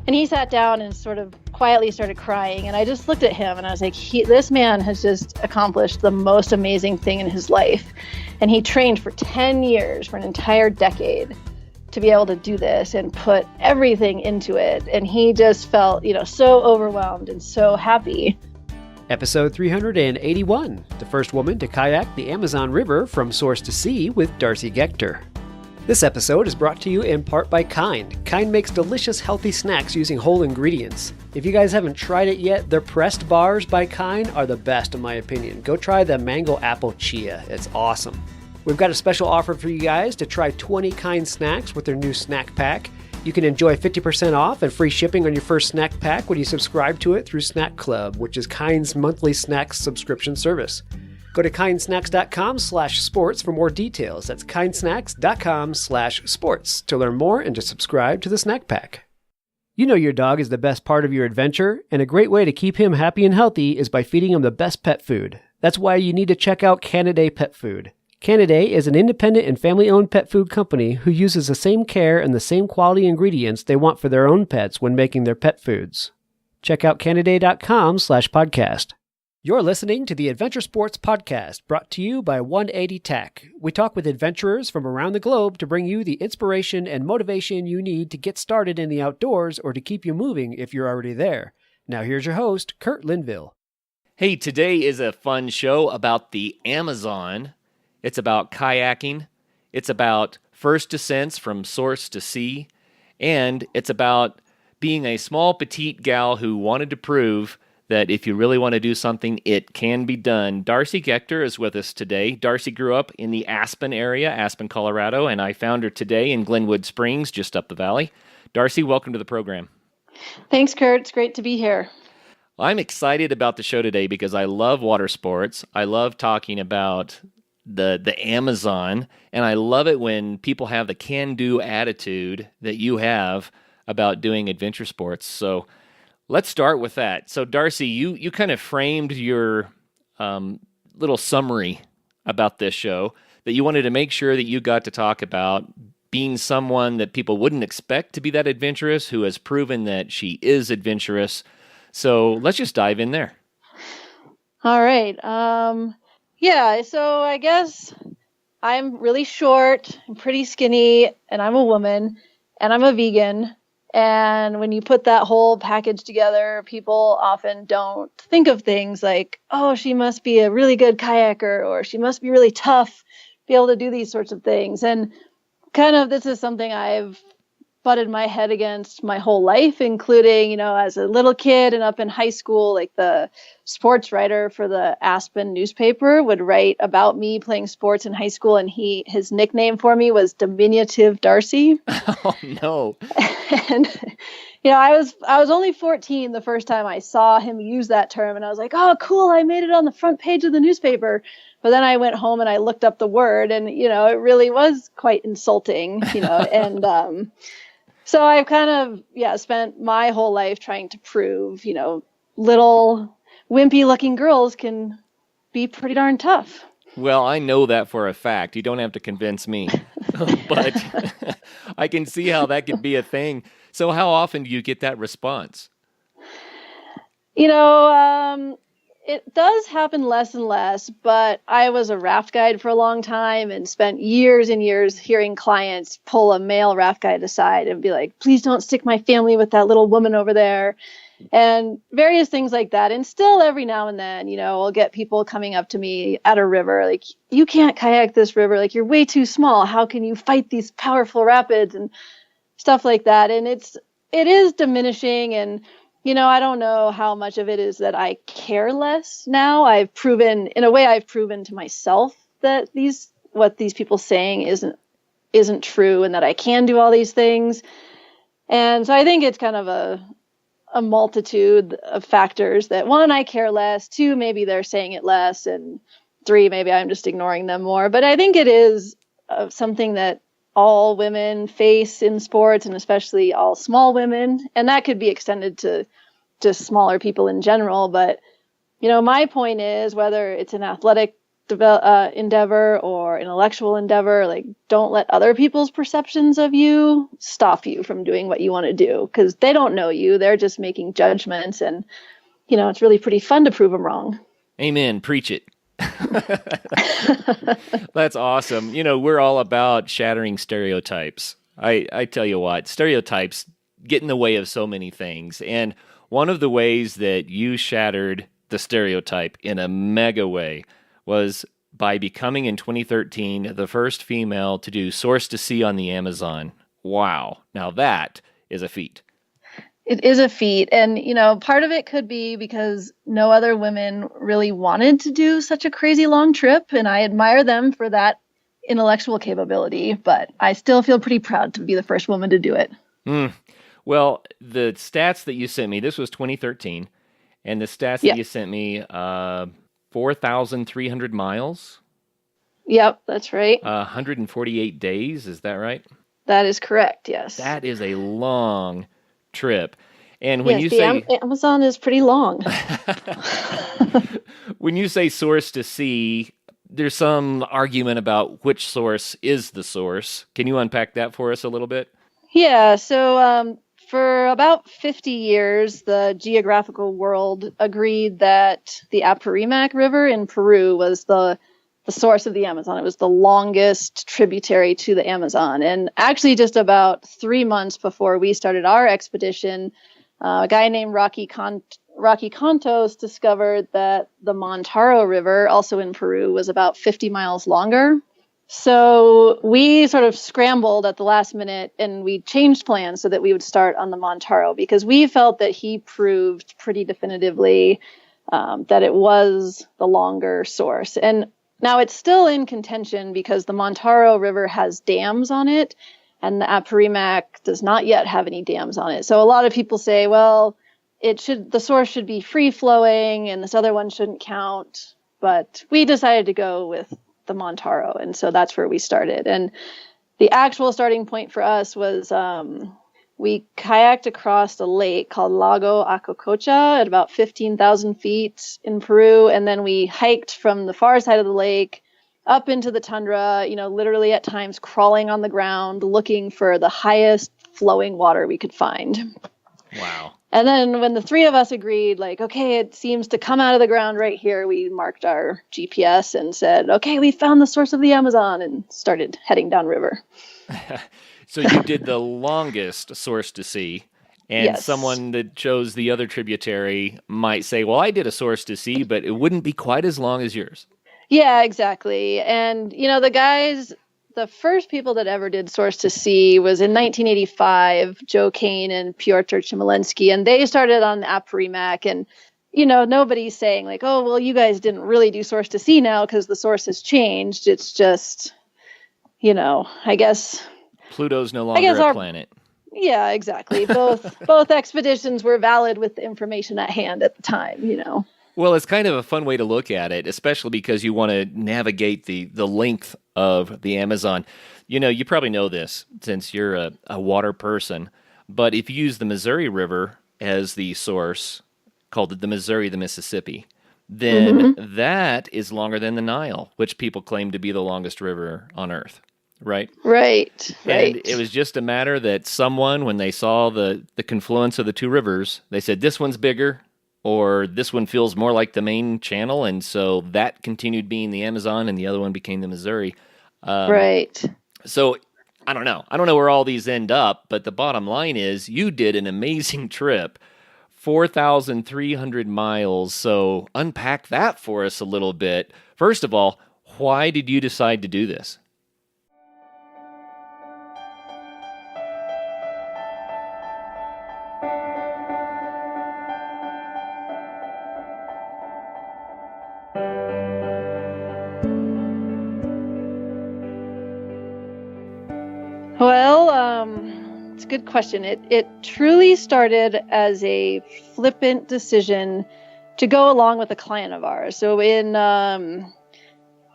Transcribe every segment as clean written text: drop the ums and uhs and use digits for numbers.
And he sat down and sort of quietly started crying. And I just looked at him and I was like, this man has just accomplished the most amazing thing in his life. And he trained for 10 years, for an entire decade, to be able to do this and put everything into it. And he just felt, so overwhelmed and so happy. Episode 381, the first woman to kayak the Amazon River from source to sea with Darcy Gaechter. This episode is brought to you in part by Kind. Kind makes delicious, healthy snacks using whole ingredients. If you guys haven't tried it yet, their pressed bars by Kind are the best in my opinion. Go try the Mango Apple Chia. It's awesome. We've got a special offer for you guys to try 20 Kind snacks with their new snack pack. You can enjoy 50% off and free shipping on your first snack pack when you subscribe to it through Snack Club, which is Kind's monthly snacks subscription service. Go to kindsnacks.com/sports for more details. That's kindsnacks.com/sports to learn more and to subscribe to the snack pack. You know your dog is the best part of your adventure, and a great way to keep him happy and healthy is by feeding him the best pet food. That's why you need to check out Canidae Pet Food. Canidae is an independent and family-owned pet food company who uses the same care and the same quality ingredients they want for their own pets when making their pet foods. Check out canidae.com/podcast. You're listening to the Adventure Sports Podcast, brought to you by 180 Tack. We talk with adventurers from around the globe to bring you the inspiration and motivation you need to get started in the outdoors or to keep you moving if you're already there. Now here's your host, Kurt Linville. Hey, today is a fun show about the Amazon. It's about kayaking. It's about first descents from source to sea. And it's about being a small, petite gal who wanted to prove that if you really want to do something, it can be done. Darcy Gaechter is with us today. Darcy grew up in the Aspen area, Aspen, Colorado, and I found her today in Glenwood Springs, just up the valley. Darcy, welcome to the program. Thanks, Kurt. It's great to be here. I'm excited about the show today because I love water sports. I love talking about the Amazon, and I love it when people have the can-do attitude that you have about doing adventure sports. So let's start with that. So, Darcy, you kind of framed your little summary about this show, that you wanted to make sure that you got to talk about being someone that people wouldn't expect to be that adventurous, who has proven that she is adventurous. So let's just dive in there. All right. Yeah, so I guess I'm really short, I'm pretty skinny, and I'm a woman, and I'm a vegan. And when you put that whole package together, people often don't think of things like, oh, she must be a really good kayaker, or she must be really tough to be able to do these sorts of things. And kind of this is something I've butted my head against my whole life, including, as a little kid and up in high school, like the sports writer for the Aspen newspaper would write about me playing sports in high school, and his nickname for me was Diminutive Darcy. Oh no. And I was only 14 the first time I saw him use that term, and I was like, oh, cool, I made it on the front page of the newspaper. But then I went home and I looked up the word, and it really was quite insulting, and so I've kind of spent my whole life trying to prove, little wimpy looking girls can be pretty darn tough. Well, I know that for a fact. You don't have to convince me. But I can see how that could be a thing. So how often do you get that response? It does happen less and less, but I was a raft guide for a long time and spent years and years hearing clients pull a male raft guide aside and be like, please don't stick my family with that little woman over there. And various things like that. And still every now and then, I'll get people coming up to me at a river, like, you can't kayak this river. Like, you're way too small. How can you fight these powerful rapids and stuff like that? And it is diminishing. And, I don't know how much of it is that I care less now. I've proven to myself that what these people saying isn't true, and that I can do all these things. And so I think it's kind of a multitude of factors that, one, I care less, two, maybe they're saying it less, and three, maybe I'm just ignoring them more. But I think it is something that all women face in sports, and especially all small women. And that could be extended to just smaller people in general. But, my point is, whether it's an athletic endeavor or intellectual endeavor, like don't let other people's perceptions of you stop you from doing what you want to do, because they don't know you. They're just making judgments, and it's really pretty fun to prove them wrong. Amen. Preach it. That's awesome. We're all about shattering stereotypes. I tell you what, stereotypes get in the way of so many things. And one of the ways that you shattered the stereotype in a mega way was by becoming in 2013 the first female to do source to sea on the Amazon. Wow. Now that is a feat. It is a feat. And, part of it could be because no other women really wanted to do such a crazy long trip. And I admire them for that intellectual capability. But I still feel pretty proud to be the first woman to do it. Well, the stats that you sent me, this was 2013. And the stats that you sent me, 4,300 miles. Yep, that's right. 148 days. Is that right? That is correct. Yes. That is a long trip. And when you say Amazon is pretty long. When you say source to sea, there's some argument about which source is the source. Can you unpack that for us a little bit? Yeah. So for about 50 years, the geographical world agreed that the Apurimac River in Peru was the source of the Amazon. It was the longest tributary to the Amazon. And actually, just about 3 months before we started our expedition, a guy named Rocky Contos discovered that the Montaro River, also in Peru, was about 50 miles longer. So we sort of scrambled at the last minute, and we changed plans so that we would start on the Montaro, because we felt that he proved pretty definitively that it was the longer source. And now it's still in contention because the Montaro River has dams on it, and the Apurimac does not yet have any dams on it. So a lot of people say, well, the source should be free flowing, and this other one shouldn't count. But we decided to go with the Montaro, and so that's where we started. And the actual starting point for us was we kayaked across a lake called Lago Acococha at about 15,000 feet in Peru, and then we hiked from the far side of the lake up into the tundra, literally at times crawling on the ground looking for the highest flowing water we could find. Wow. And then when the three of us agreed, like, okay, it seems to come out of the ground right here, we marked our GPS and said, okay, we found the source of the Amazon, and started heading downriver. So you did the longest source to sea, and someone that chose the other tributary might say, well, I did a source to sea, but it wouldn't be quite as long as yours. Yeah, exactly. And, the first people that ever did source to sea was in 1985, Joe Kane and Piotr Chmielewski, and they started on the Apurimac. And, nobody's saying like, oh, well, you guys didn't really do source to sea now because the source has changed. It's just, I guess Pluto's no longer a planet. Yeah, exactly. Both expeditions were valid with the information at hand at the time, Well, it's kind of a fun way to look at it, especially because you want to navigate the length of the Amazon. You probably know this since you're a water person, but if you use the Missouri River as the source, called the Missouri, the Mississippi, then that is longer than the Nile, which people claim to be the longest river on Earth, right? Right. And it was just a matter that someone, when they saw the confluence of the two rivers, they said, this one's bigger, or this one feels more like the main channel, and so that continued being the Amazon, and the other one became the Missouri. Right. So I don't know where all these end up, but the bottom line is you did an amazing trip, 4,300 miles. So unpack that for us a little bit. First of all, why did you decide to do this? Well, it's a good question. It truly started as a flippant decision to go along with a client of ours. So in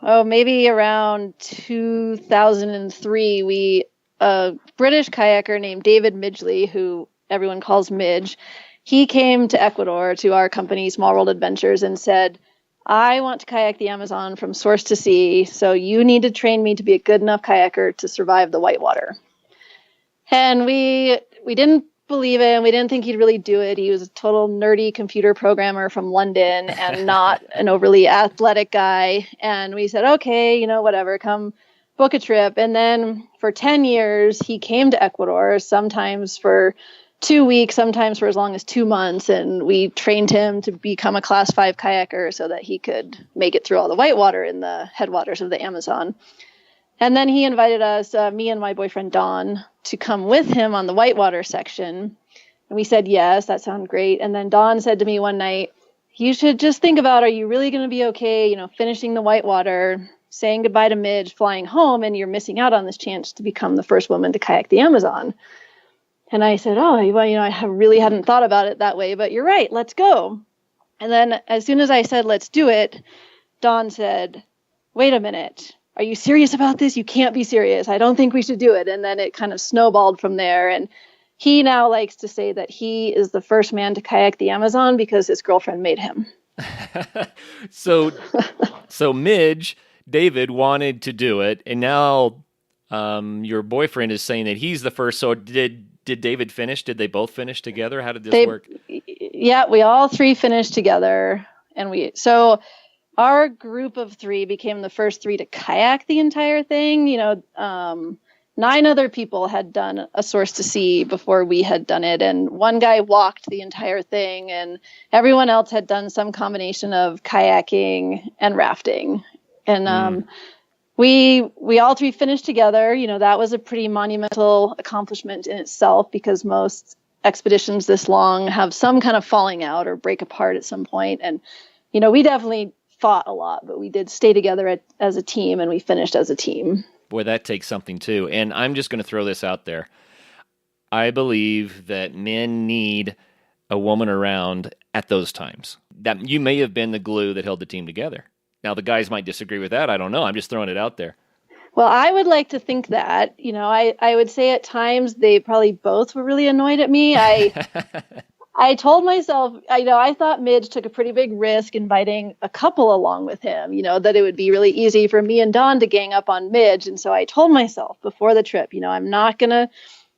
maybe around 2003, a British kayaker named David Midgley, who everyone calls Midge, he came to Ecuador to our company, Small World Adventures, and said, I want to kayak the Amazon from source to sea, so you need to train me to be a good enough kayaker to survive the whitewater. And we didn't believe him. We didn't think he'd really do it. He was a total nerdy computer programmer from London and not an overly athletic guy. And we said, okay, whatever, come book a trip. And then for 10 years, he came to Ecuador, sometimes for 2 weeks, sometimes for as long as 2 months. And we trained him to become a class 5 kayaker so that he could make it through all the whitewater in the headwaters of the Amazon. And then he invited us, me and my boyfriend, Don, to come with him on the whitewater section. And we said, yes, that sounds great. And then Don said to me one night, you should just think about, are you really going to be okay, finishing the whitewater, saying goodbye to Midge, flying home, and you're missing out on this chance to become the first woman to kayak the Amazon. And I said, oh, well, I really hadn't thought about it that way, but you're right, let's go. And then as soon as I said, let's do it, Don said, wait a minute. Are you serious about this? You can't be serious. I don't think we should do it. And then it kind of snowballed from there. And he now likes to say that he is the first man to kayak the Amazon because his girlfriend made him. So Midge, David, wanted to do it. And now your boyfriend is saying that he's the first. So did David finish? Did they both finish together? How did this work? Yeah, we all 3 finished together. So our group of 3 became the first 3 to kayak the entire thing. 9 other people had done a source to sea before we had done it. And one guy walked the entire thing, and everyone else had done some combination of kayaking and rafting. And we all 3 finished together. That was a pretty monumental accomplishment in itself because most expeditions this long have some kind of falling out or break apart at some point. And, we definitely fought a lot, but we did stay together as a team, and we finished as a team. Boy, that takes something too. And I'm just going to throw this out there. I believe that men need a woman around at those times. That you may have been the glue that held the team together. Now, the guys might disagree with that. I don't know. I'm just throwing it out there. Well, I would like to think that. I would say at times they probably both were really annoyed at me. I told myself, I thought Midge took a pretty big risk inviting a couple along with him, that it would be really easy for me and Don to gang up on Midge. And so I told myself before the trip, I'm not going to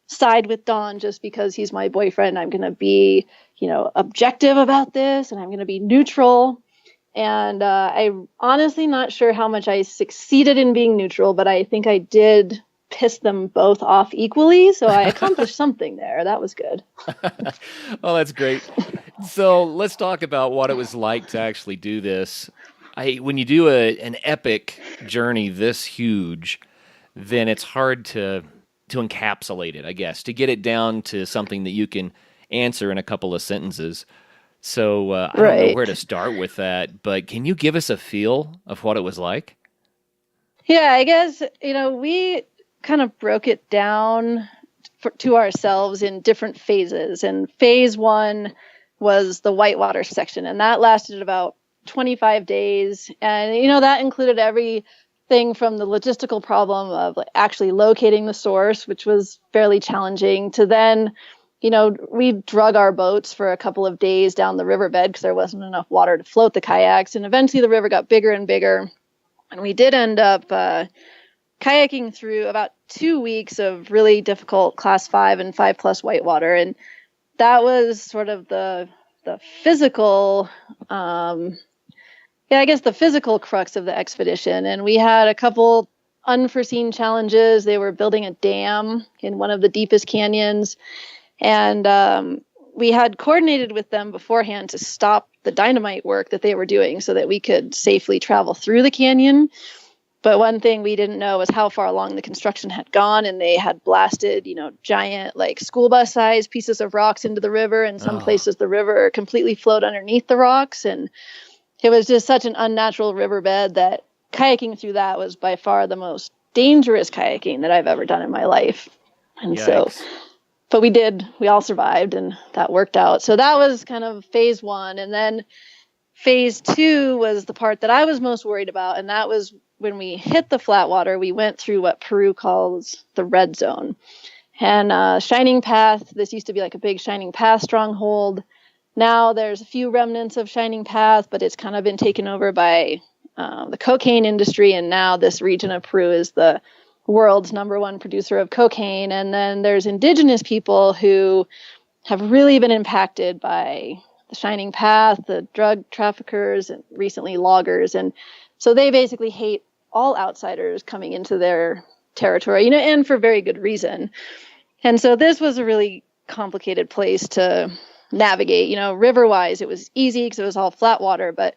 side with Don just because he's my boyfriend. I'm going to be, objective about this, and I'm going to be neutral. And I'm honestly not sure how much I succeeded in being neutral, but I think I did piss them both off equally. So I accomplished something there. That was good. Oh, that's great. So let's talk about what it was like to actually do this. When you do an epic journey this huge, then it's hard to encapsulate it, I guess, to get it down to something that you can answer in a couple of sentences. So I don't know where to start with that, but can you give us a feel of what it was like? Yeah, I guess, we kind of broke it down to ourselves in different phases. And phase 1 was the whitewater section, and that lasted about 25 days. And, that included everything from the logistical problem of actually locating the source, which was fairly challenging, to then, we drug our boats for a couple of days down the riverbed because there wasn't enough water to float the kayaks. And eventually the river got bigger and bigger. And we did end up kayaking through about 2 weeks of really difficult class 5 and 5+ whitewater. And that was sort of the physical, the physical crux of the expedition. And we had a couple unforeseen challenges. They were building a dam in one of the deepest canyons. And we had coordinated with them beforehand to stop the dynamite work that they were doing so that we could safely travel through the canyon. But one thing we didn't know was how far along the construction had gone, and they had blasted, giant, school bus size pieces of rocks into the river. And some places the river completely flowed underneath the rocks. And it was just such an unnatural riverbed that kayaking through that was by far the most dangerous kayaking that I've ever done in my life. And but we all survived, and that worked out. So that was kind of phase 1. And then phase 2 was the part that I was most worried about. And that was when we hit the flat water, we went through what Peru calls the red zone. And Shining Path, this used to be like a big Shining Path stronghold. Now there's a few remnants of Shining Path, but it's kind of been taken over by the cocaine industry. And now this region of Peru is the world's #1 producer of cocaine. And then there's indigenous people who have really been impacted by the Shining Path, the drug traffickers, and recently loggers. And so they basically hate all outsiders coming into their territory, and for very good reason. And so this was a really complicated place to navigate. River-wise, it was easy because it was all flat water, but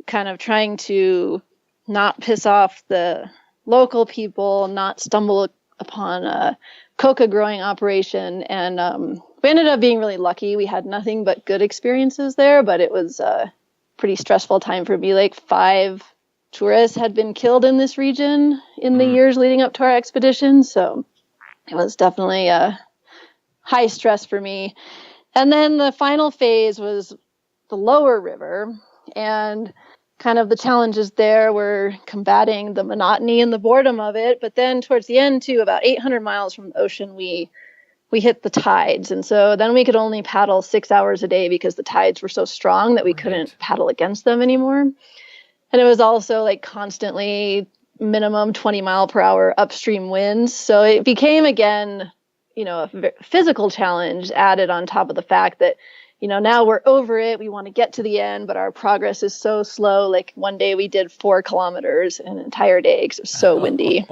kind of trying to not piss off the local people, not stumble upon a coca growing operation. And we ended up being really lucky. We had nothing but good experiences there, but it was a pretty stressful time for me. Like 5 tourists had been killed in this region in the years leading up to our expedition. So it was definitely a high stress for me. And then the final phase was the lower river, and kind of the challenges there were combating the monotony and the boredom of it. But then towards the end, too, about 800 miles from the ocean, we hit the tides. And so then we could only paddle 6 hours a day because the tides were so strong that we couldn't paddle against them anymore. And it was also like constantly minimum 20 mile per hour upstream winds. So it became, again, a physical challenge added on top of the fact that, now we're over it. We want to get to the end, but our progress is so slow. Like one day we did 4 kilometers an entire day because it was so windy.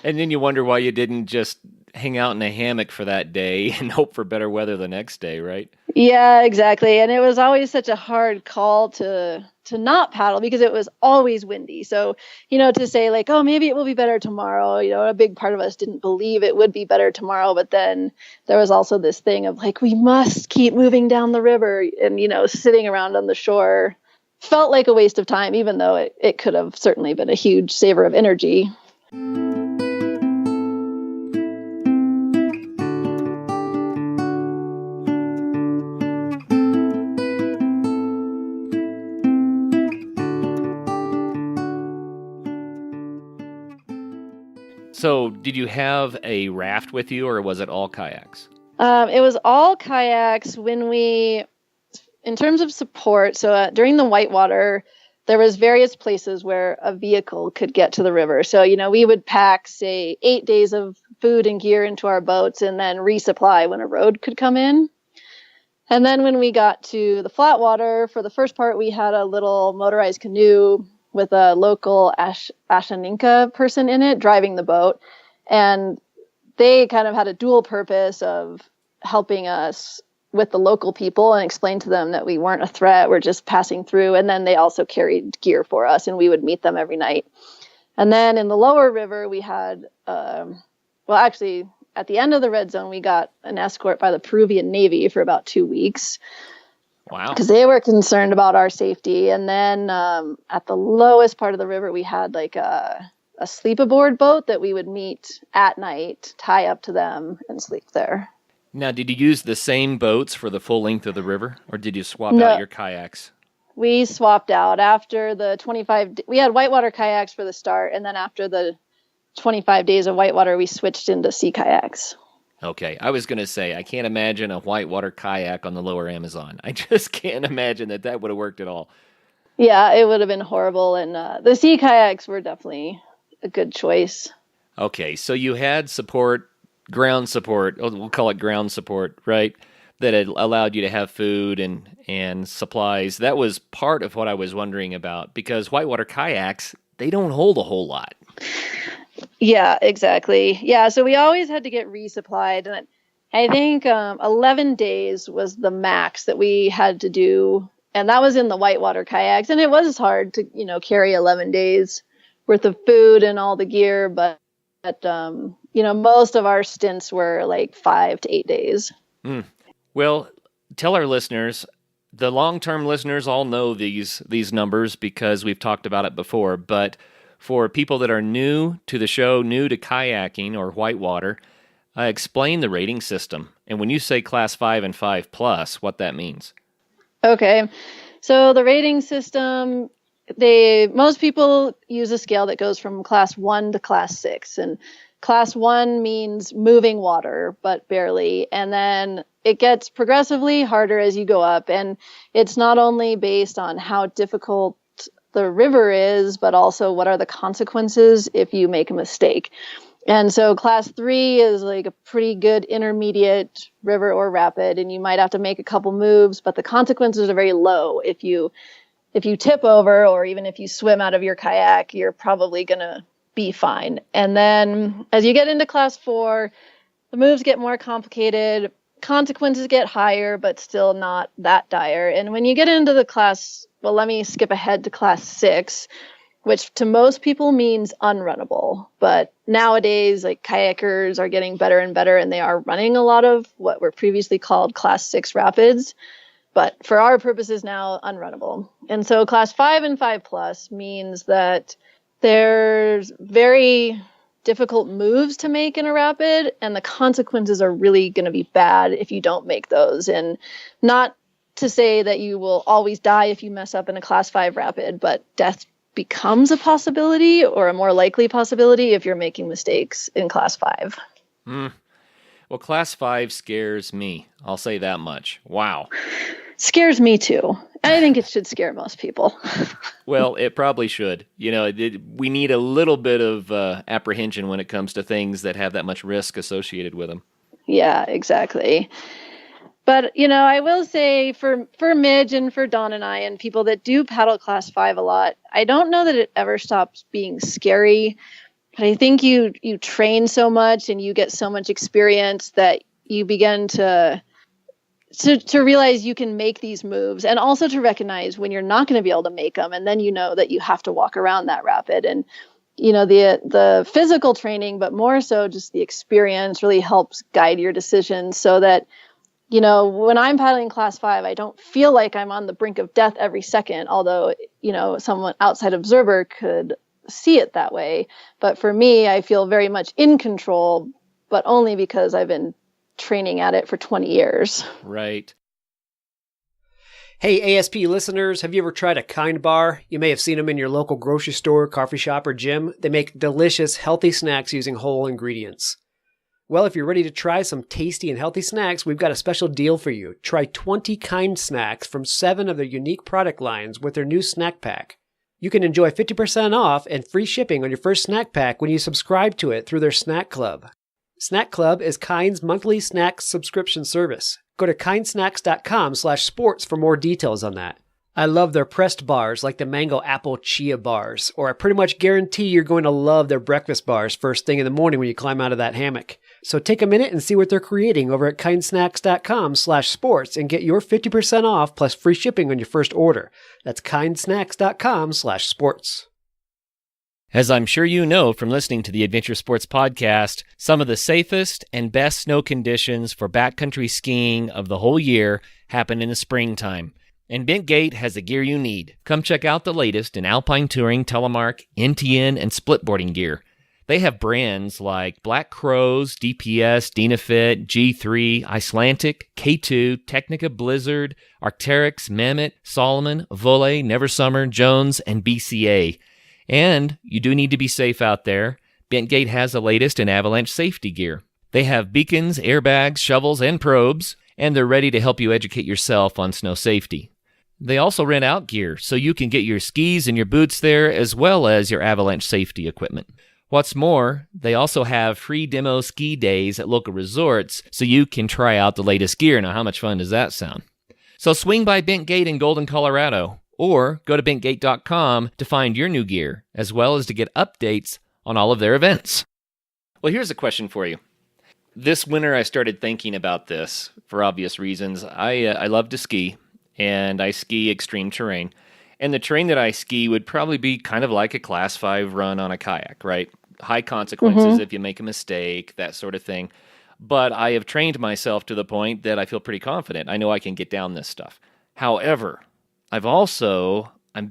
And then you wonder why you didn't just hang out in a hammock for that day and hope for better weather the next day, right? Yeah, exactly. And it was always such a hard call to not paddle because it was always windy. So, to say like, oh, maybe it will be better tomorrow, a big part of us didn't believe it would be better tomorrow. But then there was also this thing of like, we must keep moving down the river, and, sitting around on the shore felt like a waste of time, even though it could have certainly been a huge saver of energy. So did you have a raft with you, or was it all kayaks? It was all kayaks in terms of support. So during the whitewater, there was various places where a vehicle could get to the river. So, we would pack, say, 8 days of food and gear into our boats and then resupply when a road could come in. And then when we got to the flat water, for the first part, we had a little motorized canoe with a local Ashaninka person in it driving the boat. And they kind of had a dual purpose of helping us with the local people and explain to them that we weren't a threat, we're just passing through. And then they also carried gear for us, and we would meet them every night. And then in the lower river, we had, actually, at the end of the red zone, we got an escort by the Peruvian Navy for about 2 weeks. Wow. Because they were concerned about our safety. And then at the lowest part of the river, we had like a sleep-aboard boat that we would meet at night, tie up to them, and sleep there. Now, did you use the same boats for the full length of the river, or did you swap out your kayaks? We swapped out after the 25. We had whitewater kayaks for the start, and then after the 25 days of whitewater, we switched into sea kayaks. Okay, I was going to say, I can't imagine a whitewater kayak on the lower Amazon. I just can't imagine that would have worked at all. Yeah, it would have been horrible, and the sea kayaks were definitely a good choice. Okay, so you had ground support, we'll call it ground support, right? That had allowed you to have food and supplies. That was part of what I was wondering about, because whitewater kayaks, they don't hold a whole lot. Yeah, exactly. Yeah, so we always had to get resupplied. And I think 11 days was the max that we had to do. And that was in the whitewater kayaks. And it was hard to, carry 11 days worth of food and all the gear. But most of our stints were like 5 to 8 days. Well, tell our listeners, the long-term listeners all know these numbers because we've talked about it before. But for people that are new to the show, new to kayaking or whitewater, explain the rating system. And when you say class 5 and 5 plus, what that means. Okay. So the rating system most people use a scale that goes from class 1 to class 6, and class 1 means moving water, but barely. And then it gets progressively harder as you go up. And it's not only based on how difficult the river is, but also what are the consequences if you make a mistake. And so class 3 is like a pretty good intermediate river or rapid, and you might have to make a couple moves, but the consequences are very low. If you tip over, or even if you swim out of your kayak, you're probably going to be fine. And then as you get into class 4, the moves get more complicated, consequences get higher, but still not that dire. And when you get into let me skip ahead to class 6, which to most people means unrunnable. But nowadays, like, kayakers are getting better and better, and they are running a lot of what were previously called class 6 rapids. But for our purposes now, unrunnable. And so class 5 and 5 plus means that there's very difficult moves to make in a rapid, and the consequences are really going to be bad if you don't make those. And not to say that you will always die if you mess up in a class 5 rapid, but death becomes a possibility, or a more likely possibility, if you're making mistakes in class 5. Well, class 5 scares me. I'll say that much. Wow. Scares me too. I think it should scare most people. Well, it probably should. We need a little bit of apprehension when it comes to things that have that much risk associated with them. Yeah, exactly. But, I will say for Midge and for Dawn and I and people that do paddle class 5 a lot, I don't know that it ever stops being scary. But I think you train so much and you get so much experience that you begin to realize you can make these moves, and also to recognize when you're not going to be able to make them. And then you know that you have to walk around that rapid. And, the physical training, but more so just the experience, really helps guide your decisions, so that, when I'm paddling class 5, I don't feel like I'm on the brink of death every second, although, someone outside observer could see it that way. But for me, I feel very much in control, but only because I've been training at it for 20 years. Right. Hey, ASP listeners, have you ever tried a Kind bar? You may have seen them in your local grocery store, coffee shop, or gym. They make delicious, healthy snacks using whole ingredients. Well, if you're ready to try some tasty and healthy snacks, we've got a special deal for you. Try 20 Kind snacks from 7 of their unique product lines with their new snack pack. You can enjoy 50% off and free shipping on your first snack pack when you subscribe to it through their Snack Club. Snack Club is Kind's monthly snack subscription service. Go to kindsnacks.com/sports for more details on that. I love their pressed bars like the mango apple chia bars, or I pretty much guarantee you're going to love their breakfast bars first thing in the morning when you climb out of that hammock. So take a minute and see what they're creating over at kindsnacks.com/sports and get your 50% off plus free shipping on your first order. That's kindsnacks.com/sports. As I'm sure you know from listening to the Adventure Sports Podcast, some of the safest and best snow conditions for backcountry skiing of the whole year happen in the springtime. And Bent Gate has the gear you need. Come check out the latest in alpine touring, telemark, NTN, and splitboarding gear. They have brands like Black Crows, DPS, Dynafit, G3, Icelantic, K2, Technica Blizzard, Arc'teryx, Mammoth, Solomon, Volley, Neversummer, Jones, and BCA. And you do need to be safe out there. Bent Gate has the latest in avalanche safety gear. They have beacons, airbags, shovels, and probes, and they're ready to help you educate yourself on snow safety. They also rent out gear, so you can get your skis and your boots there, as well as your avalanche safety equipment. What's more, they also have free demo ski days at local resorts, so you can try out the latest gear. Now, how much fun does that sound? So swing by Bent Gate in Golden, Colorado, or go to bentgate.com to find your new gear, as well as to get updates on all of their events. Well, here's a question for you. This winter, I started thinking about this for obvious reasons. I love to ski, and I ski extreme terrain. And the terrain that I ski would probably be kind of like a Class 5 run on a kayak, right? High consequences if you make a mistake, that sort of thing. But I have trained myself to the point that I feel pretty confident. I know I can get down this stuff. However, I've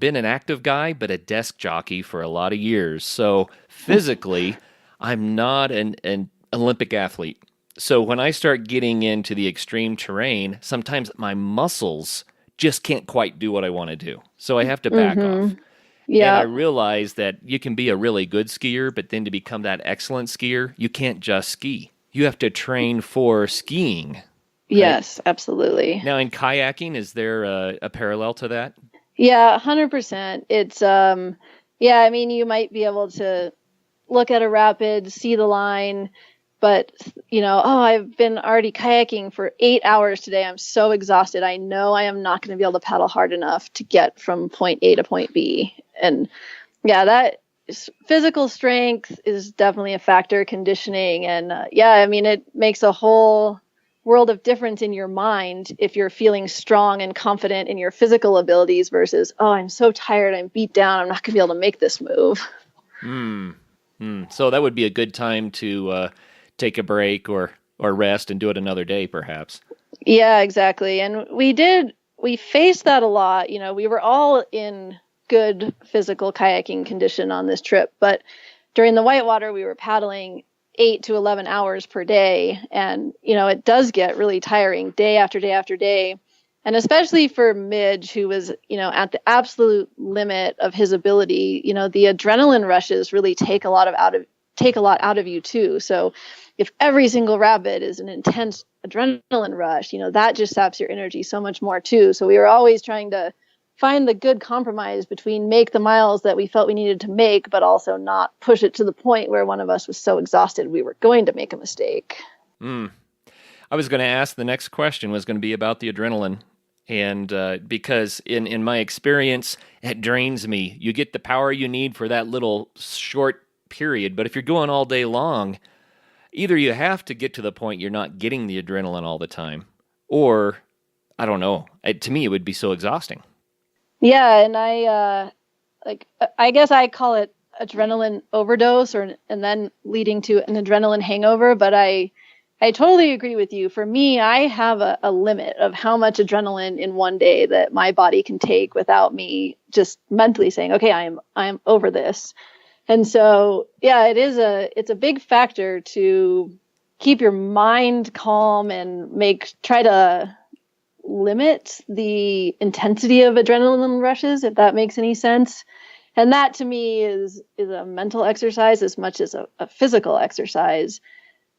been an active guy, but a desk jockey for a lot of years. So physically, I'm not an Olympic athlete. So when I start getting into the extreme terrain, sometimes my muscles just can't quite do what I want to do. So I have to back off. And I Yeah. realized that you can be a really good skier, but then to become that excellent skier, you can't just ski. You have to train for skiing, right? Yes, absolutely. Now, in kayaking, is there a parallel to that? Yeah, 100%. It's yeah, I mean, you might be able to look at a rapid, see the line, but oh, I've been already kayaking for 8 hours today. I'm so exhausted. I know I am not going to be able to paddle hard enough to get from point A to point B. And yeah, physical strength is definitely a factor, conditioning. And yeah, I mean, it makes a whole world of difference in your mind if you're feeling strong and confident in your physical abilities versus, oh, I'm so tired, I'm beat down, I'm not going to be able to make this move. So that would be a good time to take a break or rest and do it another day, perhaps. Yeah, exactly. And we faced that a lot. We were all in good physical kayaking condition on this trip, but during the whitewater, we were paddling 8 to 11 hours per day. And, it does get really tiring day after day after day. And especially for Midge, who was, at the absolute limit of his ability, the adrenaline rushes really take a lot out of you too. So if every single rapid is an intense adrenaline rush, that just saps your energy so much more too. So we were always trying to find the good compromise between make the miles that we felt we needed to make, but also not push it to the point where one of us was so exhausted we were going to make a mistake. I was going to ask, the next question was going to be about the adrenaline. And because in my experience, it drains me. You get the power you need for that little short period. But if you're going all day long, either you have to get to the point you're not getting the adrenaline all the time, or I don't know. To me, it would be so exhausting. Yeah, and I guess I call it adrenaline overdose, and then leading to an adrenaline hangover. But I totally agree with you. For me, I have a limit of how much adrenaline in one day that my body can take without me just mentally saying, okay, I'm over this. And so, yeah, it's a big factor to keep your mind calm and try to limit the intensity of adrenaline rushes, if that makes any sense. And that to me is a mental exercise as much as a physical exercise.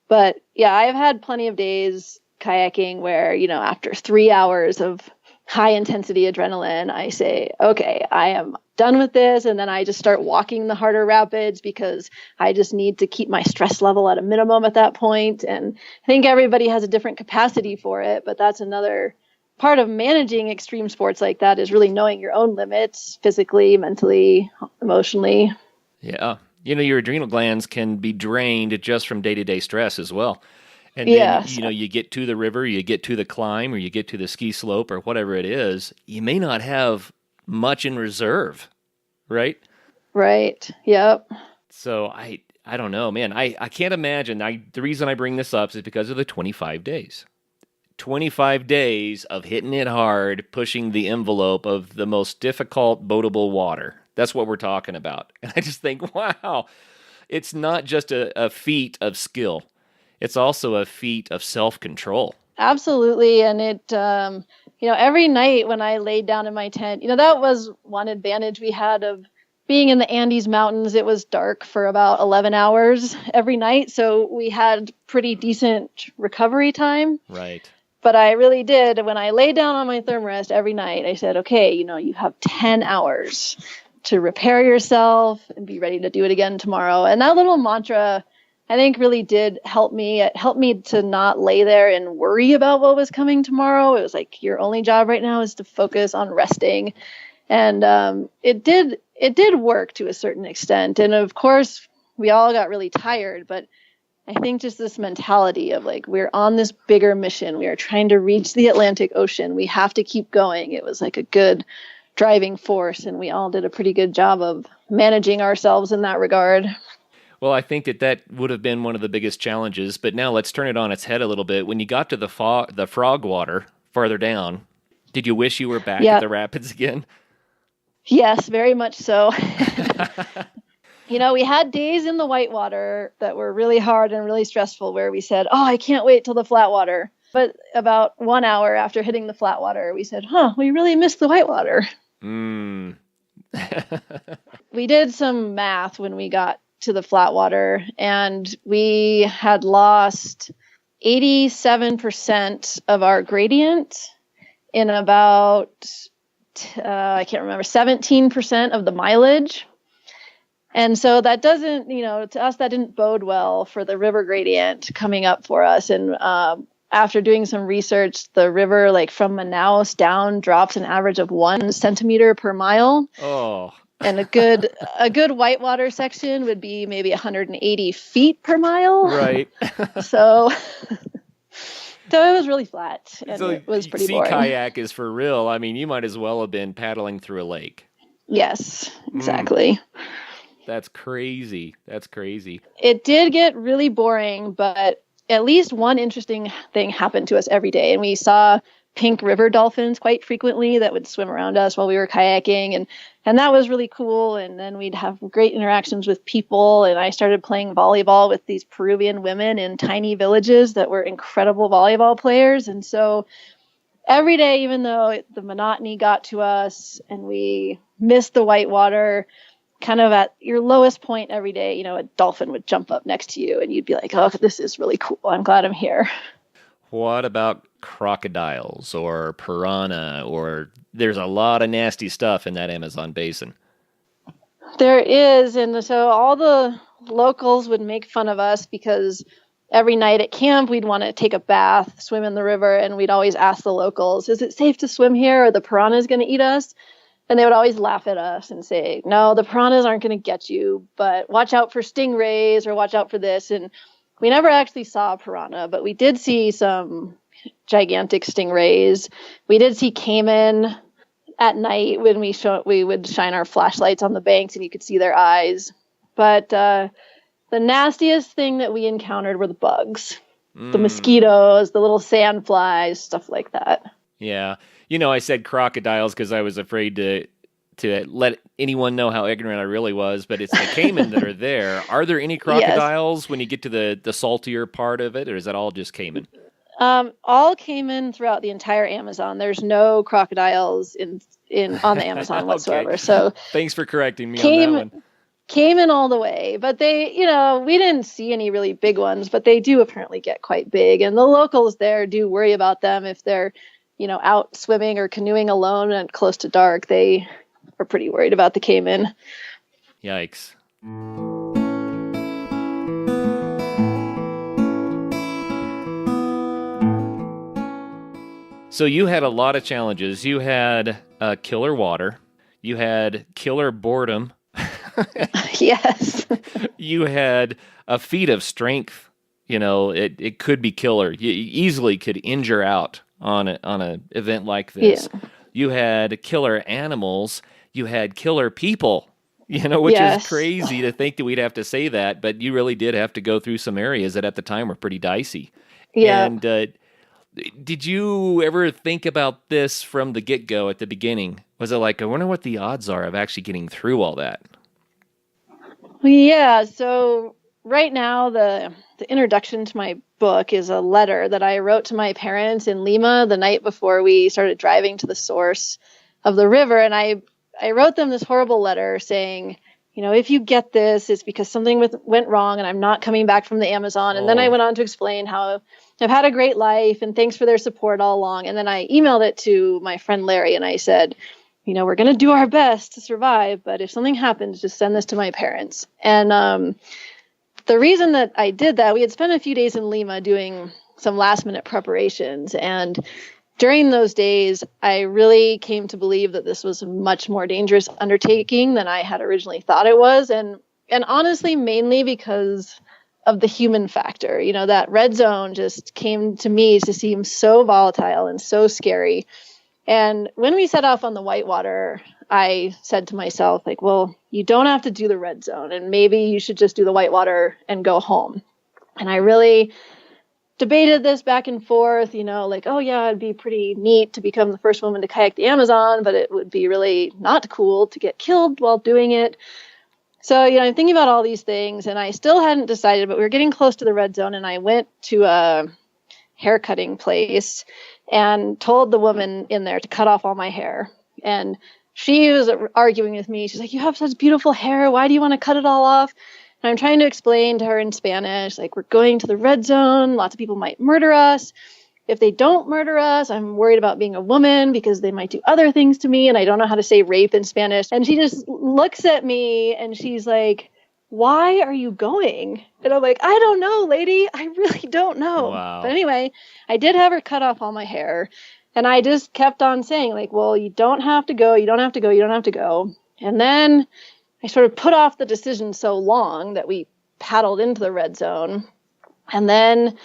But yeah, I've had plenty of days kayaking where, after 3 hours of high intensity adrenaline, I say, okay, I am done with this. And then I just start walking the harder rapids because I just need to keep my stress level at a minimum at that point. And I think everybody has a different capacity for it, but that's another part of managing extreme sports like that, is really knowing your own limits physically, mentally, emotionally. Yeah. Your adrenal glands can be drained just from day-to-day stress as well. And then, Yes. You get to the river, you get to the climb, or you get to the ski slope or whatever it is, you may not have much in reserve, right? Right. Yep. So I don't know, man. I can't imagine. The reason I bring this up is because of the 25 days. 25 days of hitting it hard, pushing the envelope of the most difficult boatable water. That's what we're talking about. And I just think, wow, it's not just a feat of skill. It's also a feat of self-control. Absolutely. And it, every night when I laid down in my tent, that was one advantage we had of being in the Andes Mountains. It was dark for about 11 hours every night. So we had pretty decent recovery time. Right. But I really did. When I lay down on my thermorest every night, I said, okay, you have 10 hours to repair yourself and be ready to do it again tomorrow. And that little mantra, I think, really did help me. It helped me to not lay there and worry about what was coming tomorrow. It was like, your only job right now is to focus on resting. And it did work to a certain extent. And of course, we all got really tired, but I think just this mentality of like, we're on this bigger mission. We are trying to reach the Atlantic Ocean. We have to keep going. It was like a good driving force, and we all did a pretty good job of managing ourselves in that regard. Well, I think that would have been one of the biggest challenges, but now let's turn it on its head a little bit. When you got to the frog water farther down, did you wish you were back at the rapids again? Yes, very much so. We had days in the whitewater that were really hard and really stressful where we said, oh, I can't wait till the flat water. But about 1 hour after hitting the flat water, we said, we really missed the whitewater. We did some math when we got to the flat water, and we had lost 87% of our gradient in about, I can't remember, 17% of the mileage. And so that doesn't, to us, that didn't bode well for the river gradient coming up for us. And after doing some research, the river, like from Manaus down, drops an average of 1 centimeter per mile. Oh. And a good whitewater section would be maybe 180 feet per mile. Right. So it was really flat, and So it was pretty boring. Kayak is for real. I mean, you might as well have been paddling through a lake. Yes, exactly. That's crazy. That's crazy. It did get really boring, but at least one interesting thing happened to us every day. And we saw pink river dolphins quite frequently that would swim around us while we were kayaking. And that was really cool. And then we'd have great interactions with people. And I started playing volleyball with these Peruvian women in tiny villages that were incredible volleyball players. And so every day, even though the monotony got to us and we missed the whitewater, kind of at your lowest point every day, a dolphin would jump up next to you and you'd be like, oh, this is really cool. I'm glad I'm here. What about crocodiles or piranha? Or there's a lot of nasty stuff in that Amazon basin. There is. And so all the locals would make fun of us because every night at camp, we'd want to take a bath, swim in the river. And we'd always ask the locals, is it safe to swim here? Or the piranha's going to eat us? And they would always laugh at us and say, no, the piranhas aren't going to get you, but watch out for stingrays or watch out for this. And we never actually saw a piranha, but we did see some gigantic stingrays. We did see caiman at night when we would shine our flashlights on the banks and you could see their eyes. But the nastiest thing that we encountered were the bugs, the mosquitoes, the little sandflies, stuff like that. Yeah. I said crocodiles because I was afraid to let anyone know how ignorant I really was, but it's the caiman that are there. Are there any crocodiles when you get to the saltier part of it, or is that all just caiman? All caiman throughout the entire Amazon. There's no crocodiles on the Amazon whatsoever. Okay. So thanks for correcting me on that one. Caiman all the way, but they, we didn't see any really big ones, but they do apparently get quite big, and the locals there do worry about them if they're out swimming or canoeing alone and close to dark. They are pretty worried about the caiman. Yikes. So you had a lot of challenges. You had killer water. You had killer boredom. Yes. You had a feat of strength. It could be killer. You easily could injure out on a event like this. Yeah. You had killer animals. You had killer people, which is crazy to think that we'd have to say that, but you really did have to go through some areas that at the time were pretty dicey. Yeah. And did you ever think about this from the get-go at the beginning? Was it like, I wonder what the odds are of actually getting through all that? Yeah, so right now the introduction to my book is a letter that I wrote to my parents in Lima the night before we started driving to the source of the river. And I wrote them this horrible letter saying, if you get this, it's because something went wrong and I'm not coming back from the Amazon. And then I went on to explain how I've had a great life and thanks for their support all along. And then I emailed it to my friend Larry and I said, we're going to do our best to survive, but if something happens, just send this to my parents. And the reason that I did that, we had spent a few days in Lima doing some last minute preparations. And during those days, I really came to believe that this was a much more dangerous undertaking than I had originally thought it was. And honestly, mainly because of the human factor. That red zone just came to me to seem so volatile and so scary. And when we set off on the whitewater, I said to myself, well, you don't have to do the red zone, and maybe you should just do the whitewater and go home. And I really debated this back and forth, oh yeah, it'd be pretty neat to become the first woman to kayak the Amazon, but it would be really not cool to get killed while doing it. So, I'm thinking about all these things, and I still hadn't decided, but we were getting close to the red zone, and I went to a haircutting place and told the woman in there to cut off all my hair. And she was arguing with me. She's like, you have such beautiful hair. Why do you want to cut it all off? And I'm trying to explain to her in Spanish, like, we're going to the red zone. Lots of people might murder us. If they don't murder us, I'm worried about being a woman because they might do other things to me. And I don't know how to say rape in Spanish. And she just looks at me and she's like, why are you going? And I'm like, I don't know, lady. I really don't know. Wow. But anyway, I did have her cut off all my hair. And I just kept on saying, like, well, you don't have to go. You don't have to go. You don't have to go. And then I sort of put off the decision so long that we paddled into the red zone. And then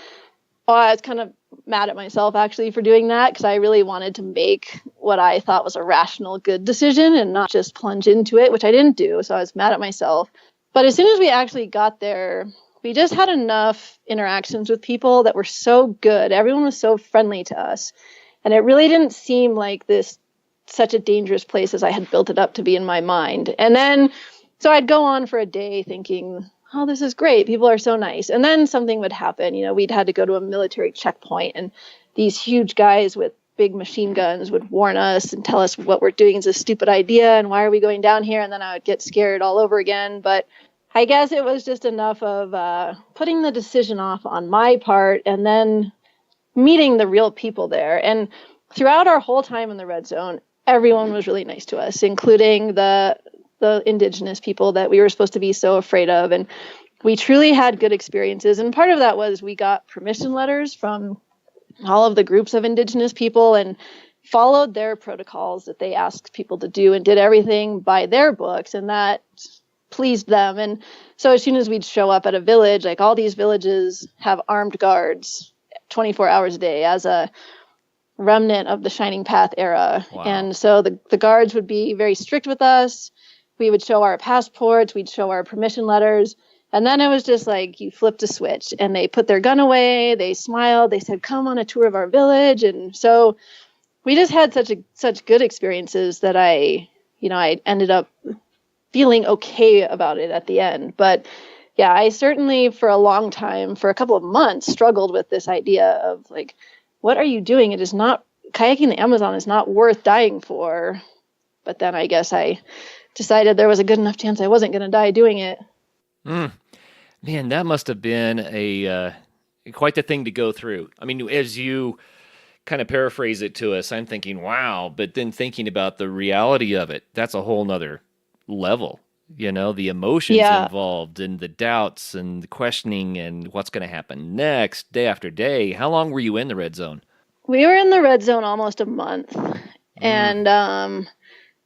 I was kind of mad at myself, actually, for doing that, because I really wanted to make what I thought was a rational, good decision and not just plunge into it, which I didn't do. So I was mad at myself. But as soon as we actually got there, we just had enough interactions with people that were so good. Everyone was so friendly to us. And it really didn't seem like such a dangerous place as I had built it up to be in my mind. And then, so I'd go on for a day thinking, oh, this is great. People are so nice. And then something would happen. You know, we'd had to go to a military checkpoint, and these huge guys with big machine guns would warn us and tell us what we're doing is a stupid idea and why are we going down here? And then I would get scared all over again. But I guess it was just enough of putting the decision off on my part and then meeting the real people there. And throughout our whole time in the red zone, everyone was really nice to us, including the indigenous people that we were supposed to be so afraid of. And we truly had good experiences. And part of that was we got permission letters from all of the groups of indigenous people and followed their protocols that they asked people to do and did everything by their books. And that pleased them. And so as soon as we'd show up at a village, like all these villages have armed guards 24 hours a day as a remnant of the Shining Path era. Wow. And so the guards would be very strict with us. We would show our passports, we'd show our permission letters, and then it was just like you flipped a switch and they put their gun away, they smiled, they said, come on a tour of our village. And so we just had such good experiences that I ended up feeling okay about it at the end. But yeah, I certainly for a long time, for a couple of months, struggled with this idea of like, what are you doing? It is not, kayaking the Amazon is not worth dying for. But then I guess I decided there was a good enough chance I wasn't going to die doing it. Man, that must have been quite the thing to go through. I mean, as you kind of paraphrase it to us, I'm thinking, wow, but then thinking about the reality of it, that's a whole nother level. You know, the emotions involved and the doubts and the questioning and what's going to happen next, day after day. How long were you in the red zone? We were in the red zone almost a month. And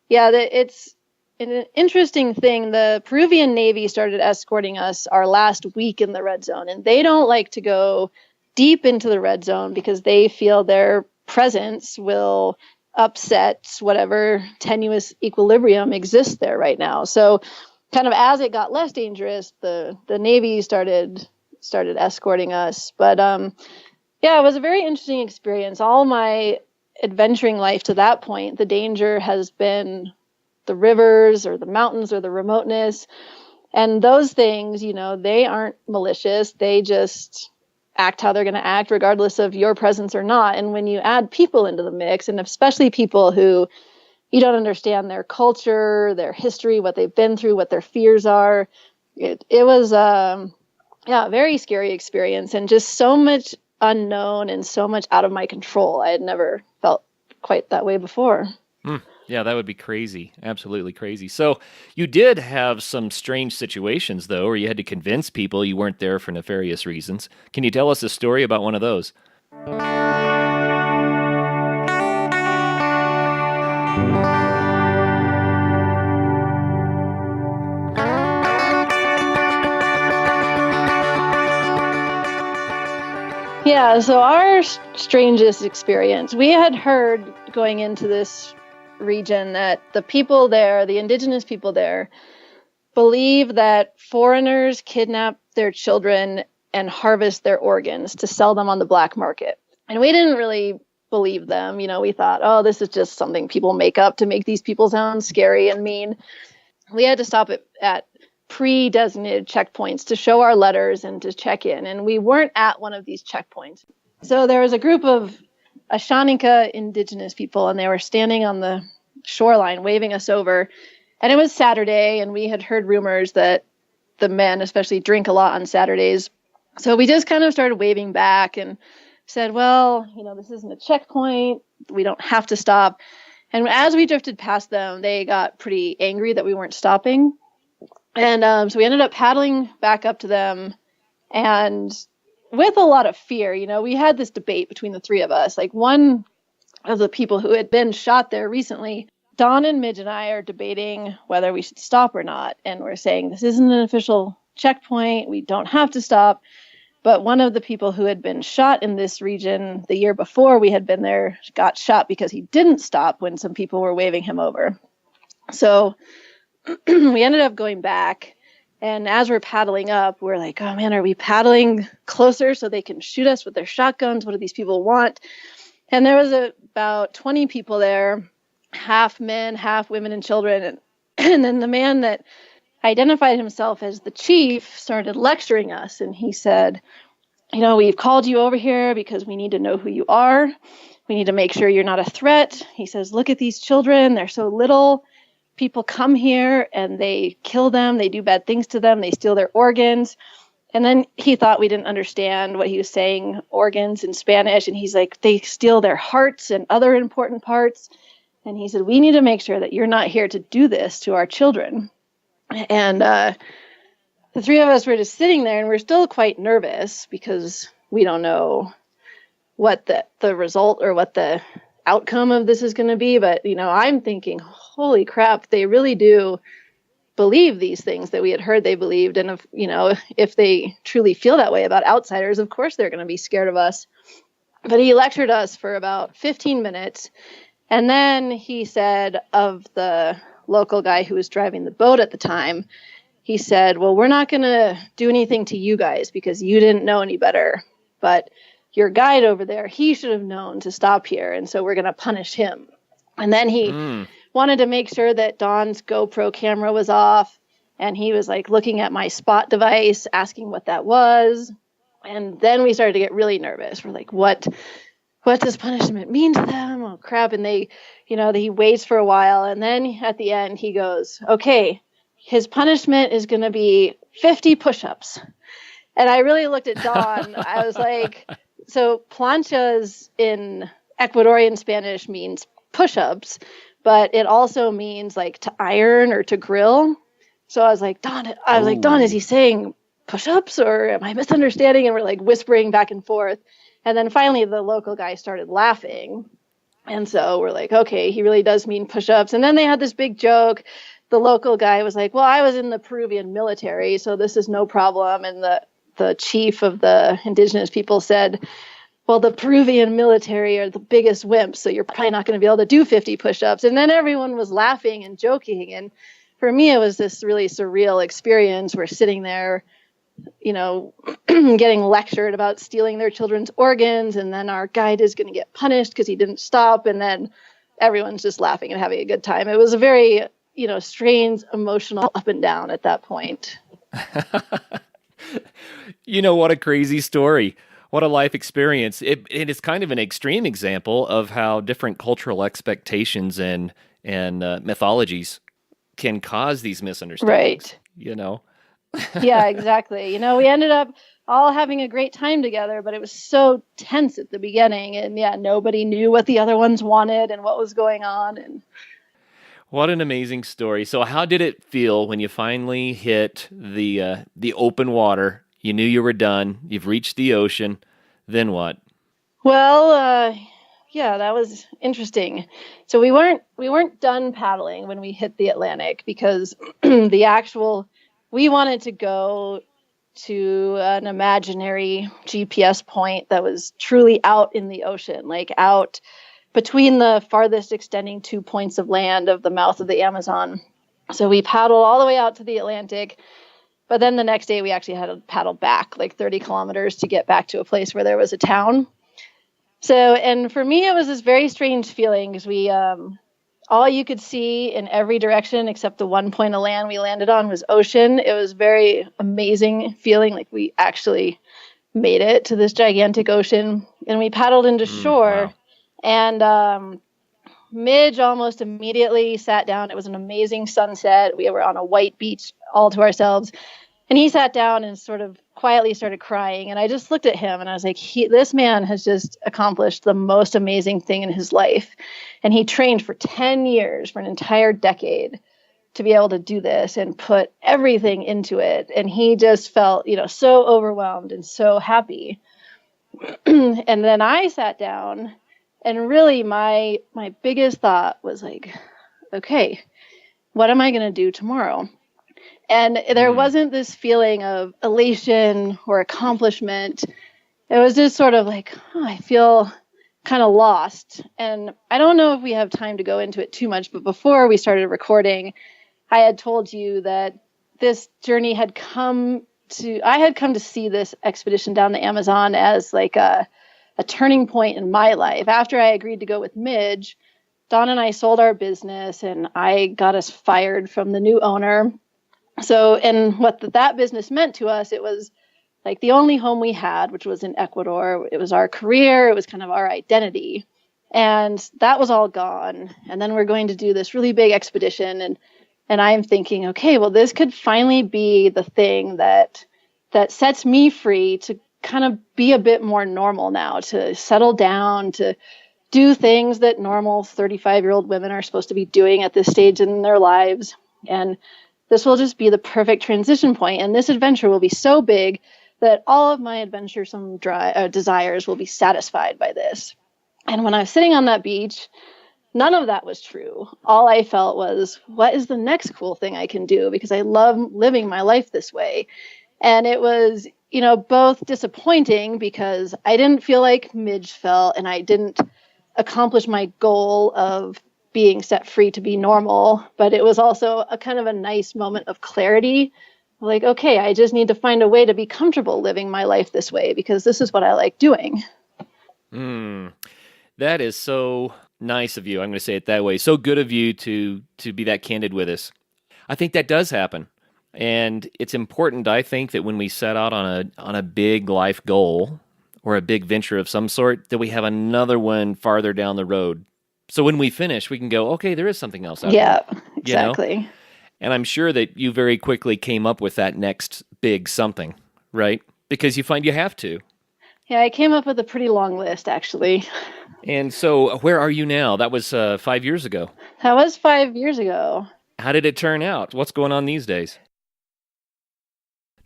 it's an interesting thing. The Peruvian Navy started escorting us our last week in the red zone, and they don't like to go deep into the red zone because they feel their presence will upset whatever tenuous equilibrium exists there right now. So kind of as it got less dangerous, the Navy started escorting us. But it was a very interesting experience. All my adventuring life to that point, the danger has been the rivers or the mountains or the remoteness. And those things, you know, they aren't malicious. They just act how they're going to act regardless of your presence or not. And when you add people into the mix, and especially people who you don't understand their culture, their history, what they've been through, what their fears are, it was a very scary experience and just so much unknown and so much out of my control. I had never felt quite that way before. Yeah, that would be crazy. Absolutely crazy. So you did have some strange situations, though, where you had to convince people you weren't there for nefarious reasons. Can you tell us a story about one of those? Yeah, so our strangest experience, we had heard going into this region that the people there, the indigenous people there, believe that foreigners kidnap their children and harvest their organs to sell them on the black market. And we didn't really believe them. You know, we thought, oh, this is just something people make up to make these people sound scary and mean. We had to stop at pre-designated checkpoints to show our letters and to check in. And we weren't at one of these checkpoints. So there was a group of Ashaninka indigenous people, and they were standing on the shoreline waving us over. And it was Saturday, and we had heard rumors that the men especially drink a lot on Saturdays. So we just kind of started waving back and said, well, this isn't a checkpoint. We don't have to stop. And as we drifted past them, they got pretty angry that we weren't stopping. And so we ended up paddling back up to them, and with a lot of fear. We had this debate between the three of us. Like, one of the people who had been shot there recently, Dawn and Midge and I are debating whether we should stop or not. And we're saying, this isn't an official checkpoint. We don't have to stop. But one of the people who had been shot in this region the year before we had been there got shot because he didn't stop when some people were waving him over. So we ended up going back. And as we're paddling up, we're like, oh man, are we paddling closer so they can shoot us with their shotguns? What do these people want? And there was about 20 people there, half men, half women and children. And then the man that identified himself as the chief started lecturing us. And he said, we've called you over here because we need to know who you are. We need to make sure you're not a threat. He says, look at these children. They're so little. People come here and they kill them. They do bad things to them. They steal their organs. And then he thought we didn't understand what he was saying, organs in Spanish. And he's like, they steal their hearts and other important parts. And he said, we need to make sure that you're not here to do this to our children. And the three of us were just sitting there, and we're still quite nervous because we don't know what the result or what the outcome of this is going to be. But, I'm thinking, holy crap, they really do believe these things that we had heard they believed. And if they truly feel that way about outsiders, of course they're going to be scared of us. But he lectured us for about 15 minutes. And then he said, of the local guy who was driving the boat at the time, he said, well, we're not going to do anything to you guys because you didn't know any better. But your guide over there, he should have known to stop here. And so we're going to punish him. And then he wanted to make sure that Dawn's GoPro camera was off. And he was like looking at my spot device, asking what that was. And then we started to get really nervous. We're like, what does punishment mean to them? Oh, crap. And he waits for a while. And then at the end, he goes, okay, his punishment is going to be 50 push-ups. And I really looked at Dawn. I was like, so planchas in Ecuadorian Spanish means push-ups, but it also means like to iron or to grill. So I was like, Dawn, is he saying push-ups or am I misunderstanding? And we're like whispering back and forth. And then finally the local guy started laughing. And so we're like, okay, he really does mean push-ups. And then they had this big joke. The local guy was like, well, I was in the Peruvian military, so this is no problem. And the chief of the indigenous people said, well, the Peruvian military are the biggest wimps, so you're probably not going to be able to do 50 push-ups. And then everyone was laughing and joking. And for me, it was this really surreal experience. We're sitting there, getting lectured about stealing their children's organs. And then our guide is going to get punished because he didn't stop. And then everyone's just laughing and having a good time. It was a very, strange, emotional up and down at that point. What a crazy story. What a life experience. It is kind of an extreme example of how different cultural expectations and mythologies can cause these misunderstandings. Right. Yeah, exactly. We ended up all having a great time together, but it was so tense at the beginning. And yeah, nobody knew what the other ones wanted and what was going on. And what an amazing story. So how did it feel when you finally hit the open water? You knew you were done. You've reached the ocean. Then what? Well, yeah, that was interesting. So we weren't done paddling when we hit the Atlantic because we wanted to go to an imaginary GPS point that was truly out in the ocean, like out between the farthest extending 2 points of land of the mouth of the Amazon. So we paddled all the way out to the Atlantic. But then the next day we actually had to paddle back like 30 kilometers to get back to a place where there was a town. So, and for me, it was this very strange feeling because we, all you could see in every direction except the one point of land we landed on was ocean. It was very amazing feeling like we actually made it to this gigantic ocean. And we paddled into shore. Wow. And Midge almost immediately sat down. It was an amazing sunset. We were on a white beach all to ourselves. And he sat down and sort of quietly started crying. And I just looked at him and I was like, this man has just accomplished the most amazing thing in his life. And he trained for 10 years, for an entire decade, to be able to do this and put everything into it. And he just felt, so overwhelmed and so happy. And then I sat down, and really my biggest thought was like, okay, what am I going to do tomorrow? And there wasn't this feeling of elation or accomplishment. It was just sort of like, I feel kind of lost. And I don't know if we have time to go into it too much, but before we started recording, I had told you that this journey I had come to see this expedition down the Amazon as like a turning point in my life. After I agreed to go with Midge, Dawn and I sold our business and I got us fired from the new owner. So, and what that business meant to us, it was like the only home we had, which was in Ecuador. It was our career. It was kind of our identity. And that was all gone. And then we're going to do this really big expedition. And I'm thinking, okay, well, this could finally be the thing that sets me free to kind of be a bit more normal now, to settle down, to do things that normal 35-year-old women are supposed to be doing at this stage in their lives. And this will just be the perfect transition point. And this adventure will be so big that all of my adventuresome desires will be satisfied by this. And when I was sitting on that beach, none of that was true. All I felt was, what is the next cool thing I can do? Because I love living my life this way. And it was, both disappointing because I didn't feel like Midge felt, and I didn't accomplish my goal of being set free to be normal. But it was also a kind of a nice moment of clarity. Like, okay, I just need to find a way to be comfortable living my life this way because this is what I like doing. That is so nice of you. I'm going to say it that way. So good of you to be that candid with us. I think that does happen. And it's important, I think, that when we set out on a big life goal or a big venture of some sort, that we have another one farther down the road. So when we finish, we can go, okay, there is something else out there. Yeah, exactly. And I'm sure that you very quickly came up with that next big something, right? Because you find you have to. Yeah, I came up with a pretty long list, actually. And so where are you now? That was 5 years ago. That was 5 years ago. How did it turn out? What's going on these days?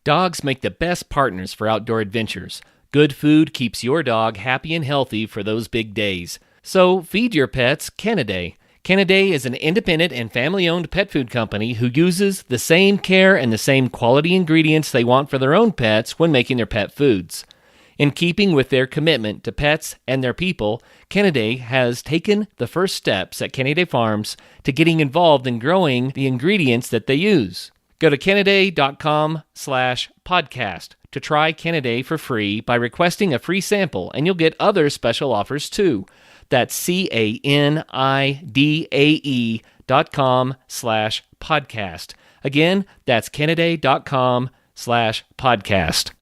Dogs make the best partners for outdoor adventures. Good food keeps your dog happy and healthy for those big days. So feed your pets Canidae. Canidae is an independent and family-owned pet food company who uses the same care and the same quality ingredients they want for their own pets when making their pet foods. In keeping with their commitment to pets and their people, Canidae has taken the first steps at Canidae Farms to getting involved in growing the ingredients that they use. Go to canidae.com/podcast to try Canidae for free by requesting a free sample, and you'll get other special offers too. That's CANIDAE.com/podcast. Again, that's canidae.com/podcast.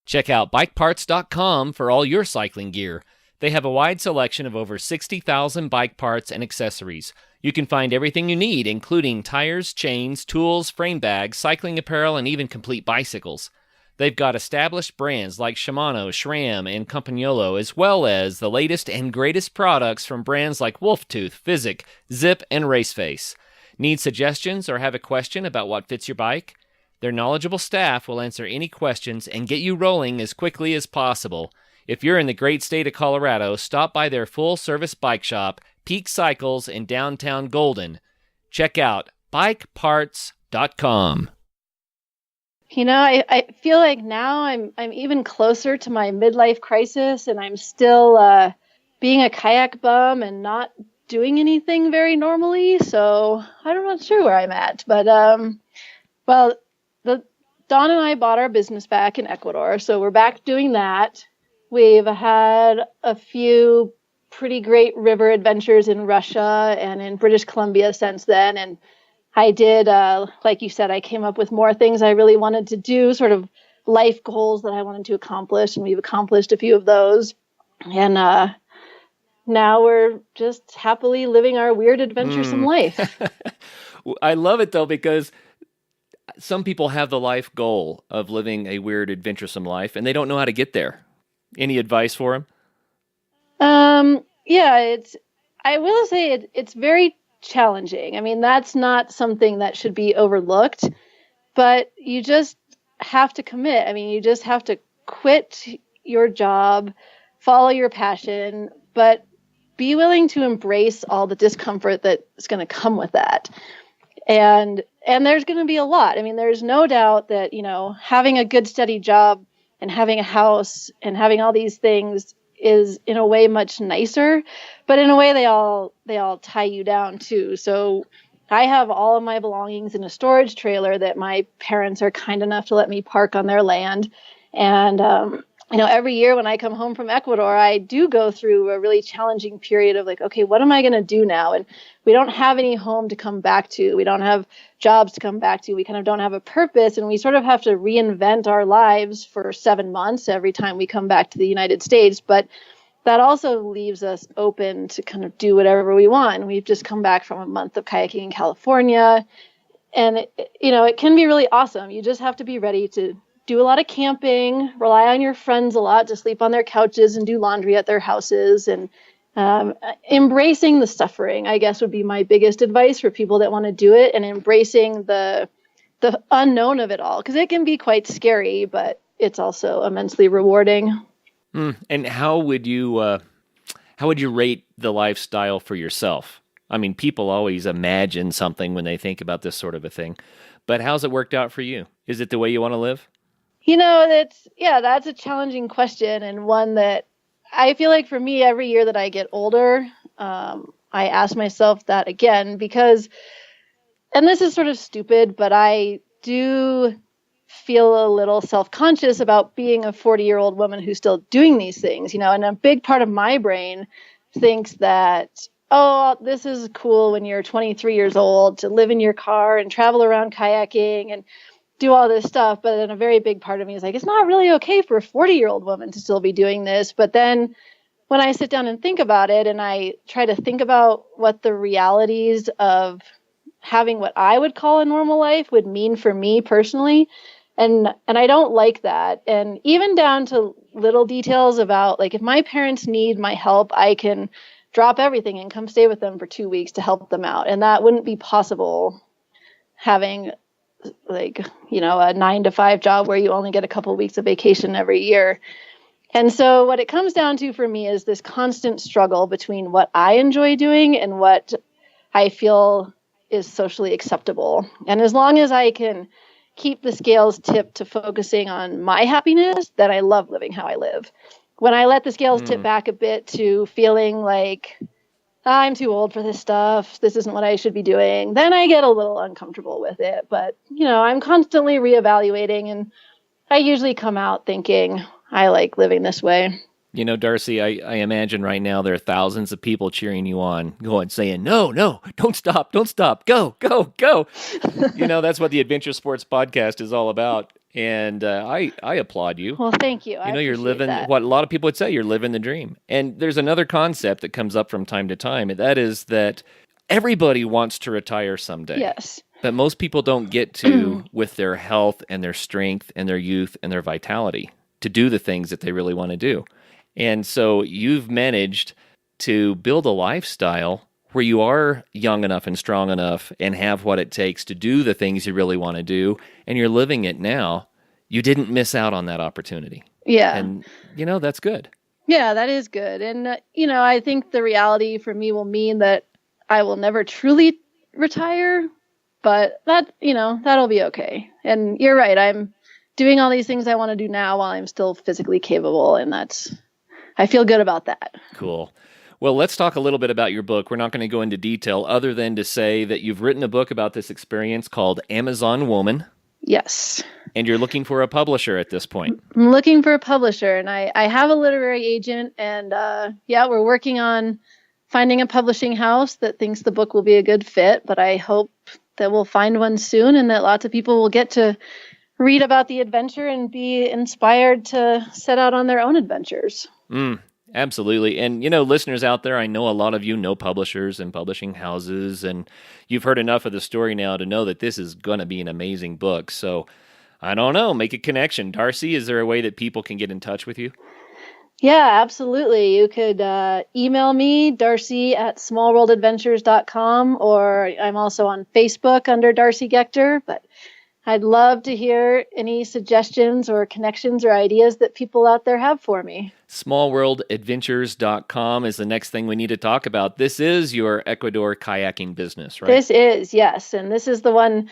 Check out bikeparts.com for all your cycling gear. They have a wide selection of over 60,000 bike parts and accessories. You can find everything you need, including tires, chains, tools, frame bags, cycling apparel, and even complete bicycles. They've got established brands like Shimano, SRAM, and Campagnolo, as well as the latest and greatest products from brands like Wolftooth, Physic, Zip, and Raceface. Need suggestions or have a question about what fits your bike? Their knowledgeable staff will answer any questions and get you rolling as quickly as possible. If you're in the great state of Colorado, stop by their full-service bike shop, Peak Cycles in downtown Golden. Check out bikeparts.com. I feel like now I'm even closer to my midlife crisis, and I'm still being a kayak bum and not doing anything very normally. So I'm not sure where I'm at, but Dawn and I bought our business back in Ecuador, so we're back doing that. We've had a few pretty great river adventures in Russia and in British Columbia since then, and I did, like you said, I came up with more things I really wanted to do, sort of life goals that I wanted to accomplish, and we've accomplished a few of those. And now we're just happily living our weird adventuresome life. I love it though, because some people have the life goal of living a weird adventuresome life and they don't know how to get there. Any advice for them? Yeah, I will say it's very challenging. I mean, that's not something that should be overlooked, but you just have to commit. I mean, you just have to quit your job, follow your passion, but be willing to embrace all the discomfort that's going to come with that. And there's going to be a lot. I mean, there's no doubt that, having a good steady job and having a house and having all these things is in a way much nicer, but in a way they all tie you down too. So I have all of my belongings in a storage trailer that my parents are kind enough to let me park on their land. And, every year when I come home from Ecuador, I do go through a really challenging period of like, okay, what am I going to do now? And we don't have any home to come back to. We don't have jobs to come back to. We kind of don't have a purpose. And we sort of have to reinvent our lives for 7 months every time we come back to the United States. But that also leaves us open to kind of do whatever we want. We've just come back from a month of kayaking in California. And, it can be really awesome. You just have to be ready to do a lot of camping, rely on your friends a lot to sleep on their couches and do laundry at their houses. And embracing the suffering, I guess, would be my biggest advice for people that want to do it, and embracing the unknown of it all, because it can be quite scary, but it's also immensely rewarding. And how would you rate the lifestyle for yourself? I mean, people always imagine something when they think about this sort of a thing, but how's it worked out for you? Is it the way you want to live? That's a challenging question, and one that I feel like for me, every year that I get older, I ask myself that again, because, and this is sort of stupid, but I do feel a little self-conscious about being a 40-year-old woman who's still doing these things, and a big part of my brain thinks that, oh, this is cool when you're 23 years old to live in your car and travel around kayaking and do all this stuff. But then a very big part of me is like, it's not really okay for a 40-year-old woman to still be doing this. But then when I sit down and think about it, and I try to think about what the realities of having what I would call a normal life would mean for me personally, and I don't like that. And even down to little details about, like, if my parents need my help, I can drop everything and come stay with them for 2 weeks to help them out. And that wouldn't be possible having a 9-to-5 job where you only get a couple of weeks of vacation every year. And so what it comes down to for me is this constant struggle between what I enjoy doing and what I feel is socially acceptable. And as long as I can keep the scales tipped to focusing on my happiness, then I love living how I live. When I let the scales tip back a bit to feeling like I'm too old for this stuff, this isn't what I should be doing, then I get a little uncomfortable with it. But, I'm constantly reevaluating, and I usually come out thinking I like living this way. Darcy, I imagine right now there are thousands of people cheering you on, saying, no, don't stop, go. That's what the Adventure Sports Podcast is all about. And I applaud you. Well, thank you. You're living what a lot of people would say, you're living the dream. And there's another concept that comes up from time to time, and that is that everybody wants to retire someday. Yes. But most people don't get to with their health and their strength and their youth and their vitality to do the things that they really want to do. And so you've managed to build a lifestyle where you are young enough and strong enough and have what it takes to do the things you really want to do, and you're living it now. You didn't miss out on that opportunity. Yeah. And, that's good. Yeah, that is good. And, I think the reality for me will mean that I will never truly retire, but that'll be okay. And you're right. I'm doing all these things I want to do now while I'm still physically capable. And I feel good about that. Cool. Well, let's talk a little bit about your book. We're not going to go into detail other than to say that you've written a book about this experience called Amazon Woman. Yes. And you're looking for a publisher at this point. I'm looking for a publisher, and I have a literary agent, and we're working on finding a publishing house that thinks the book will be a good fit, but I hope that we'll find one soon and that lots of people will get to read about the adventure and be inspired to set out on their own adventures. Absolutely. And, listeners out there, I know a lot of you know publishers and publishing houses, and you've heard enough of the story now to know that this is going to be an amazing book. So, I don't know, make a connection. Darcy, is there a way that people can get in touch with you? Yeah, absolutely. You could email me, Darcy at smallworldadventures.com, or I'm also on Facebook under Darcy Gaechter, but I'd love to hear any suggestions or connections or ideas that people out there have for me. Smallworldadventures.com is the next thing we need to talk about. This is your Ecuador kayaking business, right? This is, yes. And this is the one